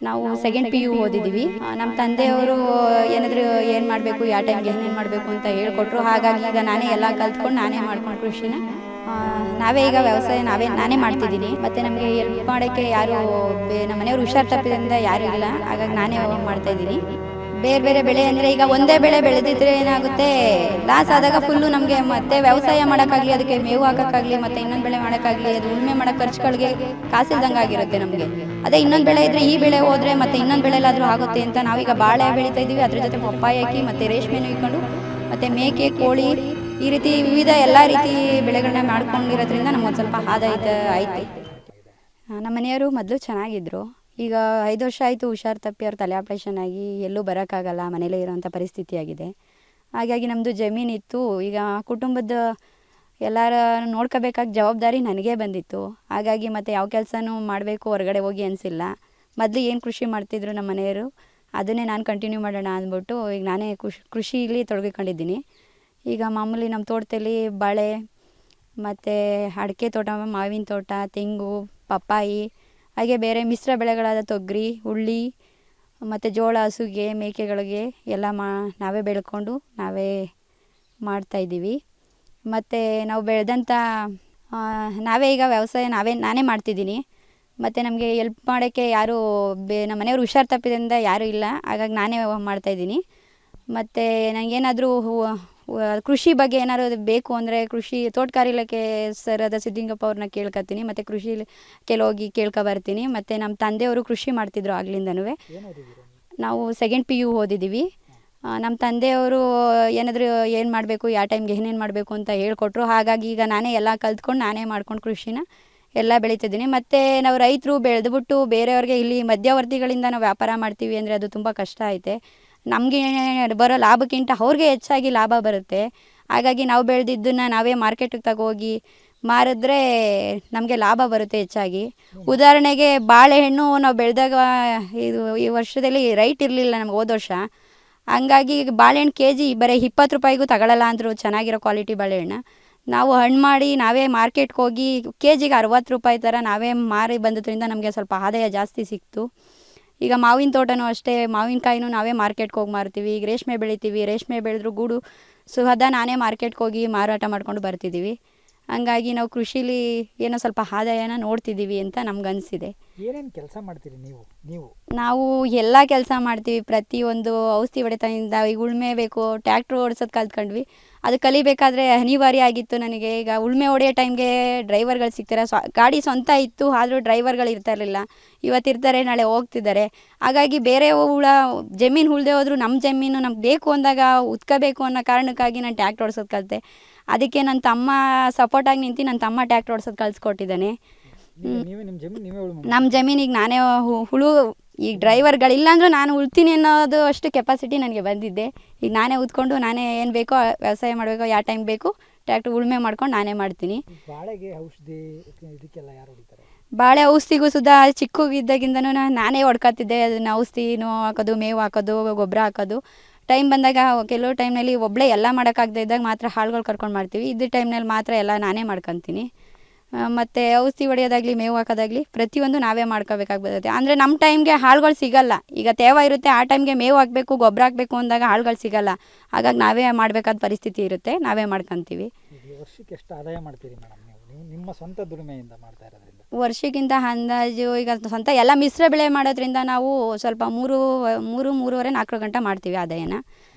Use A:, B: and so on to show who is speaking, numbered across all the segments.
A: ನಾವು second PU ಓದಿದ್ದೀವಿ. ನಮ್ಮ ತಂದೆಯವರು ಏನಾದರೂ ಏನು ಮಾಡಬೇಕು, ಯಾವ ಟೈಮ್ಗೆ ಏನೇನು ಮಾಡಬೇಕು ಅಂತ ಹೇಳ್ಕೊಟ್ರು. ಹಾಗಾಗಿ ಈಗ ನಾನೇ ಎಲ್ಲ ಕಲ್ತ್ಕೊಂಡು ನಾನೇ ಮಾಡ್ಕೊಂಡು ಕೃಷಿನ ನಾವೇ ಈಗ ವ್ಯವಸಾಯ ನಾನೇ ಮಾಡ್ತಿದ್ದೀನಿ. ಮತ್ತು ನಮಗೆ ಹೆಲ್ಪ್ ಮಾಡೋಕ್ಕೆ ಯಾರು ನಮ್ಮ ಮನೆಯವರು ಹುಷಾರು ತಪ್ಪಿದ್ರಿಂದ ಯಾರೂ ಇಲ್ಲ. ಹಾಗಾಗಿ ನಾನೇ ಮಾಡ್ತಾ ಇದ್ದೀನಿ. ಬೇರೆ ಬೇರೆ ಬೆಳೆ ಅಂದರೆ ಈಗ ಒಂದೇ ಬೆಳೆ ಬೆಳೆದಿದ್ರೆ ಏನಾಗುತ್ತೆ, ಲಾಸ್ ಆದಾಗ ಫುಲ್ಲು ನಮಗೆ ಮತ್ತೆ ವ್ಯವಸಾಯ ಮಾಡೋಕ್ಕಾಗಲಿ, ಅದಕ್ಕೆ ಮೇವು ಹಾಕೋಕ್ಕಾಗಲಿ, ಮತ್ತು ಇನ್ನೊಂದು ಬೆಳೆ ಮಾಡೋಕ್ಕಾಗಲಿ, ಅದು ಉಳುಮೆ ಮಾಡೋ ಖರ್ಚುಗಳಿಗೆ ಕಾಸಿಲ್ದಂಗೆ ಆಗಿರುತ್ತೆ ನಮಗೆ. ಅದೇ ಇನ್ನೊಂದು ಬೆಳೆ ಇದ್ದರೆ ಈ ಬೆಳೆ ಹೋದರೆ ಮತ್ತೆ ಇನ್ನೊಂದು ಬೆಳೆಲಾದರೂ ಆಗುತ್ತೆ ಅಂತ ನಾವೀಗ ಬಾಳೆ ಬೆಳೀತಾ ಇದ್ದೀವಿ. ಅದ್ರ ಜೊತೆ ಪಪ್ಪಾಯಿ ಹಾಕಿ ಮತ್ತು ರೇಷ್ಮೆನೂ ಇಟ್ಕೊಂಡು ಮತ್ತು ಮೇಕೆ, ಕೋಳಿ, ಈ ರೀತಿ ವಿವಿಧ ಎಲ್ಲ ರೀತಿ ಬೆಳೆಗಳನ್ನ ಮಾಡ್ಕೊಂಡಿರೋದ್ರಿಂದ ನಮ್ಗೊಂದು ಸ್ವಲ್ಪ ಆದಾಯ ಐತೆ. ನಮ್ಮ ಮನೆಯವರು ಮೊದಲು ಚೆನ್ನಾಗಿದ್ದರು. ಈಗ 5 ವರ್ಷ ಆಯಿತು ಹುಷಾರು ತಪ್ಪಿ ಅವ್ರು ತಲೆ ಆಪ್ರೇಷನ್ ಆಗಿ ಎಲ್ಲೂ ಬರೋಕ್ಕಾಗಲ್ಲ, ಮನೇಲೇ ಇರೋವಂಥ ಪರಿಸ್ಥಿತಿ ಆಗಿದೆ. ಹಾಗಾಗಿ ನಮ್ಮದು ಜಮೀನಿತ್ತು. ಈಗ ಕುಟುಂಬದ ಎಲ್ಲರ ನೋಡ್ಕೋಬೇಕಾಗಿ ಜವಾಬ್ದಾರಿ ನನಗೇ ಬಂದಿತ್ತು. ಹಾಗಾಗಿ ಮತ್ತು ಯಾವ ಕೆಲಸನೂ ಮಾಡಬೇಕು ಹೊರಗಡೆ ಹೋಗಿ ಅನಿಸಿಲ್ಲ. ಮೊದಲು ಏನು ಕೃಷಿ ಮಾಡ್ತಿದ್ರು ನಮ್ಮ ಮನೆಯವರು, ಅದನ್ನೇ ನಾನು ಕಂಟಿನ್ಯೂ ಮಾಡೋಣ ಅಂದ್ಬಿಟ್ಟು ಈಗ ನಾನೇ ಕೃಷಿಲಿ ತೊಡಗಿಕೊಂಡಿದ್ದೀನಿ. ಈಗ ಮಾಮೂಲಿ ನಮ್ಮ ತೋಟದಲ್ಲಿ ಬಾಳೆ ಮತ್ತು ಅಡಿಕೆ ತೋಟ, ಮಾವಿನ ತೋಟ, ತೆಂಗು, ಪಪ್ಪಾಯಿ, ಹಾಗೆ ಬೇರೆ ಮಿಶ್ರ ಬೆಳೆಗಳಾದ ತೊಗರಿ, ಉಳ್ಳಿ ಮತ್ತು ಜೋಳ, ಹಸುಗೆ, ಮೇಕೆಗಳಿಗೆ ಎಲ್ಲ ನಾವೇ ಬೆಳ್ಕೊಂಡು ನಾವೇ ಮಾಡ್ತಾಯಿದ್ದೀವಿ. ಮತ್ತು ನಾವು ಬೆಳೆದಂಥ ನಾವೇ ಈಗ ವ್ಯವಸಾಯ ನಾನೇ ಮಾಡ್ತಿದ್ದೀನಿ. ಮತ್ತು ನಮಗೆ ಹೆಲ್ಪ್ ಮಾಡೋಕ್ಕೆ ಯಾರೂ ನಮ್ಮ ಮನೆಯವರು ಹುಷಾರು ತಪ್ಪಿದ್ರಿಂದ ಯಾರೂ ಇಲ್ಲ. ಹಾಗಾಗಿ ನಾನೇ ಮಾಡ್ತಾಯಿದ್ದೀನಿ. ಮತ್ತು ನನಗೇನಾದರೂ ಕೃಷಿ ಬಗ್ಗೆ ಏನಾದ್ರು ಬೇಕು ಅಂದರೆ ಕೃಷಿ ತೋಟಗಾರಿ ಇಲಾಖೆ ಸರ್ ಆದ ಸಿದ್ದಿಂಗಪ್ಪ ಅವ್ರನ್ನ ಕೇಳ್ಕೊತೀನಿ. ಮತ್ತು ಕೃಷಿ ಕೆಲೋಗಿ ಕೇಳ್ಕೊಬರ್ತೀನಿ. ಮತ್ತು ನಮ್ಮ ತಂದೆಯವರು ಕೃಷಿ ಮಾಡ್ತಿದ್ರು ಆಗ್ಲಿಂದನೂ. ನಾವು ಸೆಕೆಂಡ್ PU ಓದಿದ್ದೀವಿ. ನಮ್ಮ ತಂದೆಯವರು ಏನಾದರೂ ಏನು ಮಾಡಬೇಕು, ಯಾವ ಟೈಮ್ಗೆ ಏನೇನು ಮಾಡಬೇಕು ಅಂತ ಹೇಳ್ಕೊಟ್ರು. ಹಾಗಾಗಿ ಈಗ ನಾನೇ ಎಲ್ಲ ಕಲ್ತ್ಕೊಂಡು ನಾನೇ ಮಾಡ್ಕೊಂಡು ಕೃಷಿನ ಎಲ್ಲ ಬೆಳೀತಿದ್ದೀನಿ. ಮತ್ತು ನಾವು ರೈತರು ಬೆಳೆದ್ಬಿಟ್ಟು ಬೇರೆಯವ್ರಿಗೆ ಇಲ್ಲಿ ಮಧ್ಯವರ್ತಿಗಳಿಂದ ನಾವು ವ್ಯಾಪಾರ ಮಾಡ್ತೀವಿ ಅಂದರೆ ಅದು ತುಂಬ ಕಷ್ಟ ಐತೆ. ನಮಗೆ ಬರೋ ಲಾಭಕ್ಕಿಂತ ಅವ್ರಿಗೆ ಹೆಚ್ಚಾಗಿ ಲಾಭ ಬರುತ್ತೆ. ಹಾಗಾಗಿ ನಾವು ಬೆಳೆದಿದ್ದನ್ನು ನಾವೇ ಮಾರ್ಕೆಟಿಗೆ ತಗೋಗಿ ಮಾರಿದ್ರೆ ನಮಗೆ ಲಾಭ ಬರುತ್ತೆ ಹೆಚ್ಚಾಗಿ. ಉದಾಹರಣೆಗೆ ಬಾಳೆಹಣ್ಣು ನಾವು ಬೆಳೆದಾಗ ಈ ವರ್ಷದಲ್ಲಿ ರೈಟ್ ಇರಲಿಲ್ಲ ನಮ್ಗೆ ಹೋದ ವರ್ಷ. ಹಂಗಾಗಿ ಬಾಳೆಹಣ್ಣು KG ಬರೀ 20 ರೂಪಾಯಿಗೂ ತಗೊಳ್ಳಲ್ಲ ಅಂದರು, ಚೆನ್ನಾಗಿರೋ ಕ್ವಾಲಿಟಿ ಬಾಳೆಹಣ್ಣು. ನಾವು ಹಣ್ಣು ಮಾಡಿ ನಾವೇ ಮಾರ್ಕೆಟ್ಗೆ ಹೋಗಿ KGಗೆ 60 ರೂಪಾಯಿ ಥರ ನಾವೇ ಮಾರಿ ಬಂದದ್ರಿಂದ ನಮಗೆ ಸ್ವಲ್ಪ ಆದಾಯ ಜಾಸ್ತಿ ಸಿಕ್ತು. ಈಗ ಮಾವಿನ ತೋಟನೂ ಅಷ್ಟೇ, ಮಾವಿನಕಾಯಿನೂ ನಾವೇ ಮಾರ್ಕೆಟ್ಗೆ ಹೋಗಿ ಮಾರ್ತೀವಿ. ಈಗ ರೇಷ್ಮೆ ಬೆಳಿತೀವಿ, ರೇಷ್ಮೆ ಬೆಳೆದ್ರು ಗೂಡು ಸುಹದ ನಾನೇ ಮಾರ್ಕೆಟ್ಗೆ ಹೋಗಿ ಮಾರಾಟ ಮಾಡ್ಕೊಂಡು ಬರ್ತಿದ್ದೀವಿ. ಹಂಗಾಗಿ ನಾವು ಕೃಷಿಲಿ ಏನೋ ಸ್ವಲ್ಪ ಆದಾಯನ ನೋಡ್ತಿದ್ದೀವಿ ಅಂತ ನಮ್ಗನ್ಸಿದೆ.
B: ಏನೇನು ಕೆಲಸ ಮಾಡ್ತೀರಿ ನೀವು?
A: ನಾವು ಎಲ್ಲ ಕೆಲಸ ಮಾಡ್ತೀವಿ. ಪ್ರತಿಯೊಂದು ಔಷಧಿ ಹೊಡೆತದಿಂದ ಈಗ ಉಳುಮೆ ಬೇಕು, ಟ್ಯಾಕ್ಟ್ರ್ ಓಡಿಸೋದು ಕಲ್ತ್ಕೊಂಡ್ವಿ. ಅದು ಕಲಿಬೇಕಾದ್ರೆ ಅನಿವಾರ್ಯ ಆಗಿತ್ತು ನನಗೆ. ಈಗ ಉಳುಮೆ ಹೊಡೆಯೋ ಟೈಮ್ಗೆ ಡ್ರೈವರ್ಗಳು ಸಿಗ್ತಾರೆ. ಗಾಡಿ ಸ್ವಂತ ಇತ್ತು, ಆದರೂ ಡ್ರೈವರ್ಗಳು ಇರ್ತಾಯಿರಲಿಲ್ಲ. ಇವತ್ತಿರ್ತಾರೆ, ನಾಳೆ ಹೋಗ್ತಿದ್ದಾರೆ. ಹಾಗಾಗಿ ಬೇರೆ ಜಮೀನು ಉಳ್ದೆ ಹೋದ್ರು ನಮ್ಮ ಜಮೀನು ನಮ್ಗೆ ಬೇಕು ಅಂದಾಗ ಉತ್ಕೋಬೇಕು ಅನ್ನೋ ಕಾರಣಕ್ಕಾಗಿ ನಾನು ಟ್ಯಾಕ್ಟ್ರ್ ಓಡಿಸೋದು ಕಲಿತೆ. ಅದಕ್ಕೆ ನನ್ನ ತಮ್ಮ ಸಪೋರ್ಟಾಗಿ ನಿಂತು ನನ್ನ ತಮ್ಮ ಟ್ಯಾಕ್ಟ್ರ್ ಓಡಿಸೋದು ಕಲಿಸ್ಕೊಟ್ಟಿದ್ದಾನೆ. ನಮ್ಮ ಜಮೀನಿಗೆ ನಾನೇ ಈಗ ಡ್ರೈವರ್ಗಳಿಲ್ಲ ಅಂದರೂ ನಾನು ಉಳ್ತೀನಿ ಅನ್ನೋದು ಅಷ್ಟು ಕೆಪಾಸಿಟಿ ನನಗೆ ಬಂದಿದ್ದೆ. ಈಗ ನಾನೇ ಉತ್ಕೊಂಡು ನಾನೇ ಏನು ಬೇಕೋ ವ್ಯವಸಾಯ ಮಾಡಬೇಕೋ, ಯಾವ ಟೈಮ್ ಬೇಕು ಟ್ಯಾಕ್ಟ್ರ್ ಉಳುಮೆ ಮಾಡ್ಕೊಂಡು ನಾನೇ ಮಾಡ್ತೀನಿ. ಬಾಳೆ ಔಷಧಿಗೂ ಸುಧಾ ಚಿಕ್ಕಗಿದ್ದಾಗಿಂದನೂ ನಾನೇ ಹೊಡ್ಕೊತಿದ್ದೆ. ಅದನ್ನು ಔಷಧಿನೂ ಹಾಕೋದು, ಮೇವು ಹಾಕೋದು, ಗೊಬ್ಬರ ಹಾಕೋದು. ಟೈಮ್ ಬಂದಾಗ ಕೆಲವು ಟೈಮ್ನಲ್ಲಿ ಒಬ್ಬಳೇ ಎಲ್ಲ ಮಾಡೋಕ್ಕಾಗದೇ ಇದ್ದಾಗ ಮಾತ್ರ ಹಾಳುಗಳು ಕರ್ಕೊಂಡು ಮಾಡ್ತೀವಿ. ಇದ್ದ ಟೈಮ್ನಲ್ಲಿ ಮಾತ್ರ ಎಲ್ಲ ನಾನೇ ಮಾಡ್ಕೊತೀನಿ. ಮತ್ತು ಔಷಧಿ ಹೊಡೆಯೋದಾಗಲಿ, ಮೇವು ಹಾಕೋದಾಗಲಿ ಪ್ರತಿಯೊಂದು ನಾವೇ ಮಾಡ್ಕೋಬೇಕಾಗಿ ಬರುತ್ತೆ. ಅಂದರೆ ನಮ್ಮ ಟೈಮ್ಗೆ ಆಳುಗಳು ಸಿಗೋಲ್ಲ. ಈಗ ತೇವ ಇರುತ್ತೆ, ಆ ಟೈಮ್ಗೆ ಮೇವು ಹಾಕಬೇಕು, ಗೊಬ್ಬರ ಹಾಕಬೇಕು ಅಂದಾಗ ಆಳುಗಳು ಸಿಗೋಲ್ಲ. ಹಾಗಾಗಿ ನಾವೇ ಮಾಡಬೇಕಾದ ಪರಿಸ್ಥಿತಿ ಇರುತ್ತೆ, ನಾವೇ ಮಾಡ್ಕೊತೀವಿ.
B: ವರ್ಷಕ್ಕೆ ಎಷ್ಟು ಆದಾಯ ಮಾಡ್ತೀರಿ ಮೇಡಮ್ ನೀವು ನಿಮ್ಮ ಸ್ವಂತ ದುಡಿಮೆಯಿಂದ ಮಾಡ್ತಾ ಇರೋದ್ರಿಂದ?
A: ವರ್ಷಕ್ಕಿಂತ ಅಂದಾಜು ಈಗ ಸ್ವಂತ ಎಲ್ಲ ಮಿಶ್ರ ಬೆಳೆ ಮಾಡೋದ್ರಿಂದ ನಾವು ಸ್ವಲ್ಪ 3-4 ಗಂಟೆ ಮಾಡ್ತೀವಿ ಆದಾಯನ.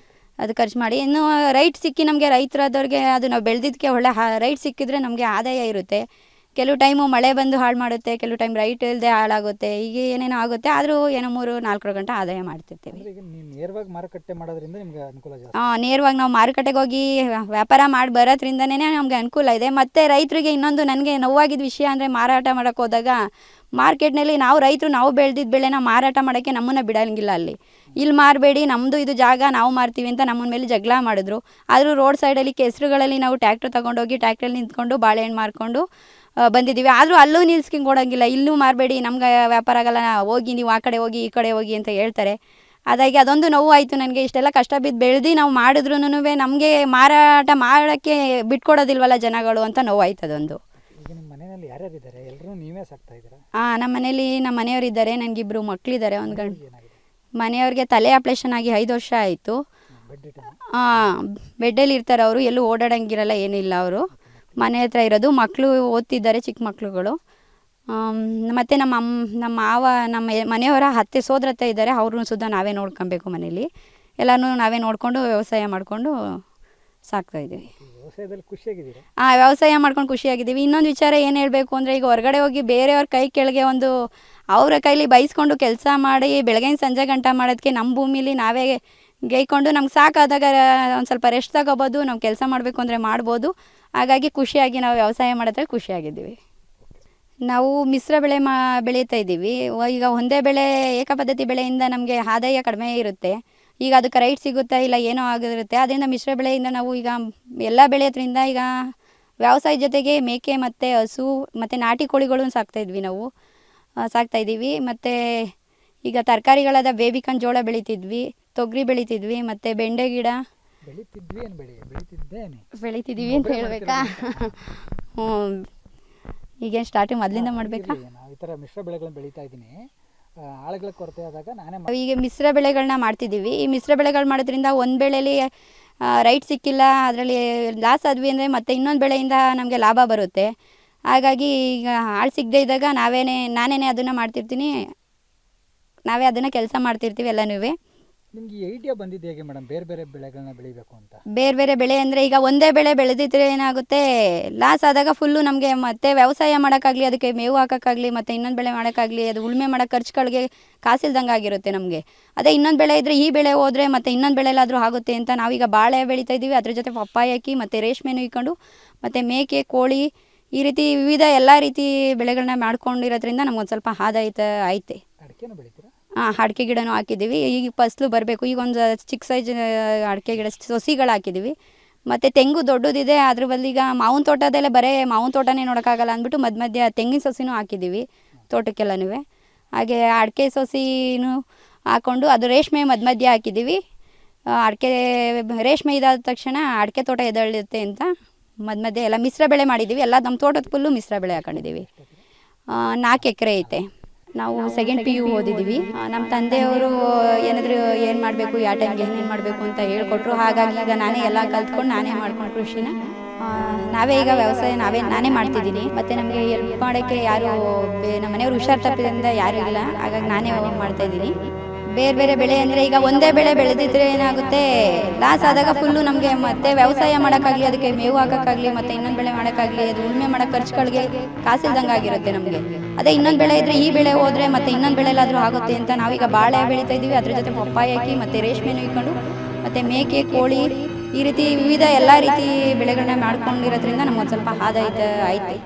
A: ಅದು ಖರ್ಚು ಮಾಡಿ ಇನ್ನು ರೈಟ್ ಸಿಕ್ಕಿ ನಮಗೆ ರೈತರಾದವ್ರಿಗೆ ಅದು ನಾವು ಬೆಳೆದಿದ್ದಕ್ಕೆ ಒಳ್ಳೆ ರೈಟ್ ಸಿಕ್ಕಿದ್ರೆ ನಮಗೆ ಆದಾಯ ಇರುತ್ತೆ. ಕೆಲವು ಟೈಮು ಮಳೆ ಬಂದು ಹಾಳು ಮಾಡುತ್ತೆ, ಕೆಲವು ಟೈಮ್ ರೈಟ್ ಇಲ್ಲದೆ ಹಾಳಾಗುತ್ತೆ. ಈಗ ಏನೇನೋ ಆಗುತ್ತೆ, ಆದರೂ ಏನೋ 3-4 ಗಂಟೆ ಆದಾಯ ಮಾಡ್ತಿರ್ತೀವಿ.
B: ನೇರವಾಗಿ ಮಾರುಕಟ್ಟೆ ಮಾಡೋದ್ರಿಂದ ನಿಮ್ಗೆ ಅನುಕೂಲ ಜಾಸ್ತಿ?
A: ನೇರವಾಗಿ ನಾವು ಮಾರುಕಟ್ಟೆಗೆ ಹೋಗಿ ವ್ಯಾಪಾರ ಮಾಡಿ ಬರೋದ್ರಿಂದನೇ ನಮಗೆ ಅನುಕೂಲ ಇದೆ. ಮತ್ತು ರೈತರಿಗೆ ಇನ್ನೊಂದು ನನಗೆ ನೋವಾಗಿದ್ದ ವಿಷಯ ಅಂದರೆ ಮಾರಾಟ ಮಾಡೋಕ್ಕೆ ಹೋದಾಗ ಮಾರ್ಕೆಟ್ನಲ್ಲಿ ನಾವು ಬೆಳೆದಿದ್ದ ಬೆಳೆನ ಮಾರಾಟ ಮಾಡೋಕ್ಕೆ ನಮ್ಮನ್ನು ಬಿಡೋಂಗಿಲ್ಲ. ಇಲ್ಲಿ ಮಾರಬೇಡಿ, ನಮ್ಮದು ಇದು ಜಾಗ, ನಾವು ಮಾರ್ತೀವಿ ಅಂತ ನಮ್ಮನ ಮೇಲೆ ಜಗಳ ಮಾಡಿದ್ರು. ಆದರೂ ರೋಡ್ ಸೈಡಲ್ಲಿ ಕೆಸರುಗಳಲ್ಲಿ ನಾವು ಟ್ಯಾಕ್ಟ್ರ್ ತೊಗೊಂಡೋಗಿ ಟ್ಯಾಕ್ಟ್ರಲ್ಲಿ ನಿಂತ್ಕೊಂಡು ಬಾಳೆಹಣ್ಣು ಮಾರ್ಕೊಂಡು ಬಂದಿದ್ದೀವಿ. ಆದರೂ ಅಲ್ಲೂ ನಿಲ್ಸ್ಕೊಂಡು ಕೊಡೋಂಗಿಲ್ಲ, ಇಲ್ಲೂ ಮಾರಬೇಡಿ, ನಮ್ಗೆ ವ್ಯಾಪಾರ ಆಗಲ್ಲ, ಹೋಗಿ ನೀವು ಆ ಕಡೆ ಹೋಗಿ ಈ ಕಡೆ ಹೋಗಿ ಅಂತ ಹೇಳ್ತಾರೆ. ಅದಾಗಿ ಅದೊಂದು ನೋವು ಆಯಿತು ನನಗೆ. ಇಷ್ಟೆಲ್ಲ ಕಷ್ಟ ಬಿದ್ದು ಬೆಳೆದು ನಾವು ಮಾಡಿದ್ರೂ ನಮಗೆ ಮಾರಾಟ ಮಾಡೋಕ್ಕೆ ಬಿಟ್ಕೊಡೋದಿಲ್ವಲ್ಲ ಜನಗಳು ಅಂತ ನೋವಾಯ್ತು ಅದೊಂದು.
B: ಈಗ ನಿಮ್ಮ ಮನೆಯಲ್ಲಿ ಯಾರ್ಯಾರು ಇದ್ದಾರೆ? ಎಲ್ಲರೂ ನೀವೇ ಸಾಕ್ತಾ ಇದ್ದೀರಾ?
A: ನಮ್ಮ ಮನೇಲಿ ನಮ್ಮ ಮನೆಯವರಿದ್ದಾರೆ, ನನಗಿಬ್ಬರು ಮಕ್ಕಳಿದ್ದಾರೆ. ಒಂದು ಗಂಡು
B: ಏನಾಗಿದೆ?
A: ಮನೆಯವ್ರಿಗೆ ತಲೆ ಆಪ್ರೇಷನ್ ಆಗಿ 5 ವರ್ಷ ಆಯಿತು.
B: ಬೆಡ್ ಇಟ್ಟು
A: ಬೆಡ್ಡಲ್ಲಿ ಇರ್ತಾರೆ ಅವರು, ಎಲ್ಲೂ ಓಡಾಡಂಗಿರಲ್ಲ, ಏನಿಲ್ಲ. ಅವರು ಮನೆ ಹತ್ರ ಇರೋದು. ಮಕ್ಕಳು ಓದ್ತಿದ್ದಾರೆ, ಚಿಕ್ಕ ಮಕ್ಕಳುಗಳು. ಮತ್ತು ನಮ್ಮ ಮಾವ, ನಮ್ಮ ಮನೆಯವರ ಅತ್ತೆ ಸೋದರತ್ತೆ ಇದ್ದಾರೆ, ಅವ್ರನ್ನೂ ಸುದ್ದ ನಾವೇ ನೋಡ್ಕೊಬೇಕು. ಮನೇಲಿ ಎಲ್ಲನೂ ನಾವೇ ನೋಡಿಕೊಂಡು ವ್ಯವಸಾಯ ಮಾಡಿಕೊಂಡು ಸಾಕ್ತಾಯಿದ್ದೀವಿ.
B: ವ್ಯವಸಾಯದಲ್ಲಿ ಖುಷಿಯಾಗಿದ್ದೀರಾ?
A: ವ್ಯವಸಾಯ ಮಾಡ್ಕೊಂಡು ಖುಷಿಯಾಗಿದ್ದೀವಿ. ಇನ್ನೊಂದು ವಿಚಾರ ಏನು ಹೇಳಬೇಕು ಅಂದರೆ, ಈಗ ಹೊರಗಡೆ ಹೋಗಿ ಬೇರೆಯವ್ರ ಕೈ ಕೆಳಗೆ ಅವರ ಕೈಲಿ ಬೈಸ್ಕೊಂಡು ಕೆಲಸ ಮಾಡಿ ಬೆಳಗ್ಗೆಯಿಂದ ಸಂಜೆ ಗಂಟ ಮಾಡೋದಕ್ಕೆ ನಮ್ಮ ಭೂಮಿಲಿ ನಾವೇ ಗೈಕೊಂಡು ನಮ್ಗೆ ಸಾಕಾದಾಗ ಒಂದು ಸ್ವಲ್ಪ ರೆಸ್ಟ್ ತಗೋಬೋದು, ನಾವು ಕೆಲಸ ಮಾಡಬೇಕು ಅಂದರೆ ಮಾಡ್ಬೋದು. ಹಾಗಾಗಿ ಖುಷಿಯಾಗಿ ನಾವು ವ್ಯವಸಾಯ ಮಾಡೋದ್ರಲ್ಲಿ ಖುಷಿಯಾಗಿದ್ದೀವಿ. ನಾವು ಮಿಶ್ರ ಬೆಳೆ ಬೆಳೀತಾ ಇದ್ದೀವಿ. ಈಗ ಒಂದೇ ಬೆಳೆ ಏಕಪದ್ಧತಿ ಬೆಳೆಯಿಂದ ನಮಗೆ ಆದಾಯ ಕಡಿಮೆ ಇರುತ್ತೆ. ಈಗ ಅದಕ್ಕೆ ರೈಟ್ ಸಿಗುತ್ತಾ ಇಲ್ಲ ಏನೋ ಆಗಿರುತ್ತೆ. ಅದರಿಂದ ಮಿಶ್ರ ಬೆಳೆಯಿಂದ ನಾವು ಈಗ ಎಲ್ಲ ಬೆಳೆಯೋದ್ರಿಂದ ಈಗ ವ್ಯವಸಾಯ ಜೊತೆಗೆ ಮೇಕೆ ಮತ್ತು ಹಸು ಮತ್ತು ನಾಟಿ ಕೋಳಿಗಳನ್ನು ಸಾಕ್ತಾಯಿದ್ದೀವಿ. ಮತ್ತು ಈಗ ತರಕಾರಿಗಳಾದ ಬೇಬಿಕಾನ್ ಜೋಳ ಬೆಳೀತಿದ್ವಿ, ತೊಗರಿ ಬೆಳೀತಿದ್ವಿ, ಮತ್ತು ಬೆಂಡೆ ಗಿಡ ಬೆಳೀತಿದ್ದೀವಿ ಅಂತ ಹೇಳಬೇಕಾ? ಈಗೇನು ಸ್ಟಾರ್ಟಿಂಗ್ ಮೊದಲಿಂದ ಮಾಡಬೇಕಾ?
B: ನಾವು ಈ ಥರ ಮಿಶ್ರ ಬೆಳೆಗಳನ್ನ ಬೆಳೀತಾ ಇದ್ದೀನಿ. ಆಳುಗಳ ಕೊರತೆ ಆದಾಗ
A: ಈಗ ಮಿಶ್ರ ಬೆಳೆಗಳನ್ನ ಮಾಡ್ತಿದ್ದೀವಿ. ಈ ಮಿಶ್ರ ಬೆಳೆಗಳು ಮಾಡೋದ್ರಿಂದ ಒಂದು ಬೆಳೆಯಲ್ಲಿ ರೈಟ್ ಸಿಕ್ಕಿಲ್ಲ, ಅದರಲ್ಲಿ ಲಾಸ್ ಆದ್ವಿ ಅಂದರೆ ಮತ್ತೆ ಇನ್ನೊಂದು ಬೆಳೆಯಿಂದ ನಮಗೆ ಲಾಭ ಬರುತ್ತೆ. ಹಾಗಾಗಿ ಈಗ ಆಳು ಸಿಗದೆ ಇದ್ದಾಗ ನಾನೇ ಅದನ್ನು ಮಾಡ್ತಿರ್ತೀನಿ, ನಾವೇ ಅದನ್ನು ಕೆಲಸ ಮಾಡ್ತಿರ್ತೀವಿ ಎಲ್ಲನೂ.
B: ನಿಮ್ಗೆ ಐಡಿಯಾ ಬಂದಿದ್ದು ಹೇಗೆ ಮೇಡಮ್ ಬೇರೆ ಬೇರೆ ಬೆಳೆಗಳನ್ನ ಬೆಳಿಬೇಕು ಅಂತ?
A: ಬೇರೆ ಬೇರೆ ಬೆಳೆ ಅಂದರೆ ಈಗ ಒಂದೇ ಬೆಳೆ ಬೆಳೆದಿದ್ರೆ ಏನಾಗುತ್ತೆ, ಲಾಸ್ ಆದಾಗ ಫುಲ್ಲು ನಮಗೆ ಮತ್ತೆ ವ್ಯವಸಾಯ ಮಾಡೋಕ್ಕಾಗಲಿ, ಅದಕ್ಕೆ ಮೇವು ಹಾಕೋಕ್ಕಾಗಲಿ, ಮತ್ತು ಇನ್ನೊಂದು ಬೆಳೆ ಮಾಡೋಕ್ಕಾಗಲಿ, ಅದು ಉಳುಮೆ ಮಾಡೋ ಖರ್ಚುಗಳಿಗೆ ಕಾಸಿಲ್ದಂಗೆ ಆಗಿರುತ್ತೆ ನಮಗೆ. ಅದೇ ಇನ್ನೊಂದು ಬೆಳೆ ಇದ್ದರೆ ಈ ಬೆಳೆ ಹೋದರೆ ಮತ್ತು ಇನ್ನೊಂದು ಬೆಳೆಲಾದರೂ ಆಗುತ್ತೆ ಅಂತ ನಾವೀಗ ಬಾಳೆ ಬೆಳೀತಾ ಇದ್ದೀವಿ. ಅದ್ರ ಜೊತೆ ಪಪ್ಪಾಯ ಹಾಕಿ ಮತ್ತು ರೇಷ್ಮೆನೂ ಇಕ್ಕೊಂಡು ಮತ್ತು ಮೇಕೆ, ಕೋಳಿ, ಈ ರೀತಿ ವಿವಿಧ ಎಲ್ಲ ರೀತಿ ಬೆಳೆಗಳನ್ನ ಮಾಡ್ಕೊಂಡಿರೋದ್ರಿಂದ ನಮ್ಗೊಂದು ಸ್ವಲ್ಪ ಆದಾಯ ಐತೆ.
B: ಅಡಿಕೆನೂ ಬೆಳಿತೀರಾ?
A: ಅಡಿಕೆ ಗಿಡನೂ ಹಾಕಿದ್ದೀವಿ. ಈಗ ಫಸಲು ಬರಬೇಕು. ಈಗ ಒಂದು ಚಿಕ್ಕ ಸೈಜ್ ಅಡಿಕೆ ಗಿಡ ಸೊಸಿಗಳು ಹಾಕಿದ್ದೀವಿ. ಮತ್ತು ತೆಂಗು ದೊಡ್ಡದಿದೆ, ಅದ್ರ ಬದಲು ಈಗ ಮಾವಿನ ತೋಟದಲ್ಲೇ ಬರೀ ಮಾವಿನ ತೋಟನೇ ನೋಡೋಕ್ಕಾಗಲ್ಲ ಅಂದ್ಬಿಟ್ಟು ಮಧ್ಯ ತೆಂಗಿನ ಸೊಸಿನೂ ಹಾಕಿದ್ದೀವಿ ತೋಟಕ್ಕೆಲ್ಲನೂ. ಹಾಗೆ ಅಡಿಕೆ ಸೊಸಿನೂ ಹಾಕ್ಕೊಂಡು ಅದು ರೇಷ್ಮೆ ಮಧ್ಯ ಹಾಕಿದ್ದೀವಿ. ಅಡಿಕೆ ರೇಷ್ಮೆ ಇದಾದ ತಕ್ಷಣ ಅಡಿಕೆ ತೋಟ ಎದ್ದೇಳುತ್ತೆ ಅಂತ ಮಧ್ಯ ಎಲ್ಲ ಮಿಶ್ರ ಬೆಳೆ ಮಾಡಿದ್ದೀವಿ. ಎಲ್ಲ ನಮ್ಮ ತೋಟದ ಫುಲ್ಲು ಮಿಶ್ರ ಬೆಳೆ ಹಾಕೊಂಡಿದ್ದೀವಿ. 4 ಎಕರೆ ಐತೆ. ನಾವು ಸೆಕೆಂಡ್ PU ಓದಿದ್ದೀವಿ. ನಮ್ಮ ತಂದೆಯವರು ಏನು ಮಾಡಬೇಕು, ಯಾವ ಟೈಮ್ಗೆ ಏನೇನು ಮಾಡಬೇಕು ಅಂತ ಹೇಳ್ಕೊಟ್ರು. ಹಾಗಾಗಿ ಈಗ ನಾನೇ ಎಲ್ಲ ಕಲ್ತ್ಕೊಂಡು ನಾನೇ ಮಾಡ್ಕೊಂಡು ಕೃಷಿನ ನಾವೇ ಈಗ ವ್ಯವಸಾಯ ನಾನೇ ಮಾಡ್ತಿದ್ದೀನಿ. ಮತ್ತು ನಮಗೆ ಹೆಲ್ಪ್ ಮಾಡೋಕ್ಕೆ ಯಾರು ನಮ್ಮ ಮನೆಯವರು ಹುಷಾರು ತಪ್ಪಿದ್ರಿಂದ ಯಾರೂ ಇಲ್ಲ. ಹಾಗಾಗಿ ನಾನೇ ಮಾಡ್ತಾಯಿದ್ದೀನಿ. ಬೇರೆ ಬೇರೆ ಬೆಳೆ ಅಂದರೆ ಈಗ ಒಂದೇ ಬೆಳೆ ಬೆಳೆದಿದ್ರೆ ಏನಾಗುತ್ತೆ, ಲಾಸ್ ಆದಾಗ ಫುಲ್ಲು ನಮಗೆ ಮತ್ತೆ ವ್ಯವಸಾಯ ಮಾಡೋಕ್ಕಾಗಲಿ, ಅದಕ್ಕೆ ಮೇವು ಹಾಕೋಕ್ಕಾಗಲಿ, ಮತ್ತು ಇನ್ನೊಂದು ಬೆಳೆ ಮಾಡೋಕ್ಕಾಗಲಿ, ಅದು ಉಳುಮೆ ಮಾಡೋ ಖರ್ಚುಗಳಿಗೆ ಕಾಸಿಲ್ದಂಗೆ ಆಗಿರುತ್ತೆ ನಮಗೆ. ಅದೇ ಇನ್ನೊಂದು ಬೆಳೆ ಇದ್ದರೆ ಈ ಬೆಳೆ ಹೋದರೆ ಮತ್ತು ಇನ್ನೊಂದು ಬೆಳೆಲಾದರೂ ಆಗುತ್ತೆ ಅಂತ ನಾವೀಗ ಬಾಳೆ ಬೆಳೀತಾ ಇದ್ದೀವಿ. ಅದ್ರ ಜೊತೆ ಪಪ್ಪಾಯ ಹಾಕಿ ಮತ್ತು ರೇಷ್ಮೆನೂ ಇಕ್ಕೊಂಡು ಮತ್ತು ಮೇಕೆ, ಕೋಳಿ, ಈ ರೀತಿ ವಿವಿಧ ಎಲ್ಲ ರೀತಿ ಬೆಳೆಗಳನ್ನ ಮಾಡ್ಕೊಂಡಿರೋದ್ರಿಂದ ನಮ್ಗೊಂದು ಸ್ವಲ್ಪ ಆದಾಯ ಐತೆ.